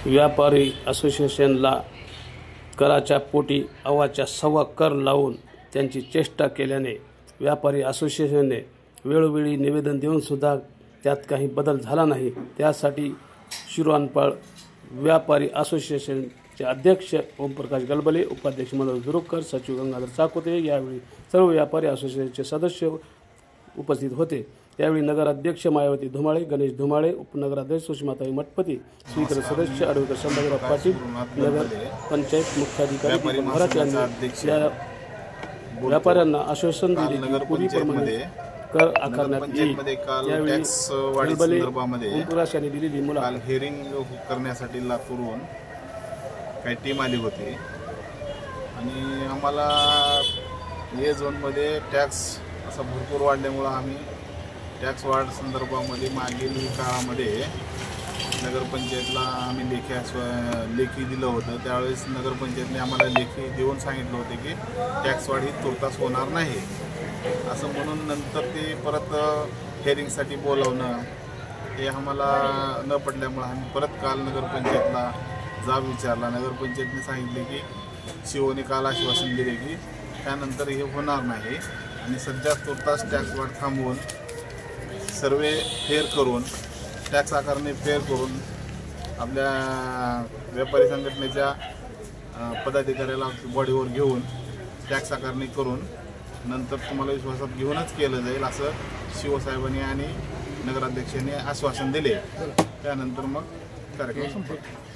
व्यापारी असोसिएशनला कराच्या पोटी अव्वाच्या सव्वा कर लावून त्यांची चेष्टा केल्याने व्यापारी असोसिएशनने वेळोवेळी निवेदन देऊन सुद्धा त्यात काही बदल झाला नाही। त्यासाठी शिरोआनपाळ व्यापारी असोसिएशनचे अध्यक्ष ओमप्रकाश गलबले, उपाध्यक्ष मनोज दुरुककर, सचिव गंगाधर चाकोते यावेळी सर्व व्यापारी असोसिएशनचे सदस्य उपस्थित होते। यावेळी नगराध्यक्ष मायावती धुमाळे, गणेश धुमाळे, उपनगराध्यक्ष सुषमाताई मठपती, स्वीकर सदस्य ॲडव्होकेट संभाजीराव पाटील, नगर पंचायत मुख्याधिकारी महाराज यांनी या व्यापाऱ्यांना आश्वासन दिले की पूर्वीप्रमाणे कर आकारण्यात येईल। यावेळी गलबले ओमप्रकाश यांनी दिलेली मुलाखत हिअरिंग करण्यासाठी लातूरहून काही टीम आली होती आणि आम्हाला ए झोनमध्ये टॅक्स असा भरपूर वाढल्यामुळं आम्ही टॅक्स वाढ संदर्भामध्ये मागील काळामध्ये नगरपंचायतला आम्ही लेखी दिलं होतं। त्यावेळेस नगरपंचायतने आम्हाला लेखी देऊन सांगितलं होते की टॅक्स वाढ ही तुर्तास होणार नाही असं म्हणून नंतर ते परत हिअरिंगसाठी बोलावणं हे आम्हाला न पडल्यामुळं आम्ही परत काल नगरपंचायतला जाब विचारला। नगरपंचायतने सांगितले की शिवोने काल आश्वासन दिले की त्यानंतर हे होणार नाही आणि सध्या तुर्तास टॅक्स वाढ थांबवून सर्वे फेअर करून टॅक्स आकारणी फेअर करून आपल्या व्यापारी संघटनेच्या पदाधिकाऱ्याला बॉडीवर घेऊन टॅक्स आकारणी करून नंतर तुम्हाला विश्वासात घेऊनच केलं जाईल असं शिवसाहेबांनी आणि नगराध्यक्षांनी आश्वासन दिले। त्यानंतर मग कार्यक्रम संपला।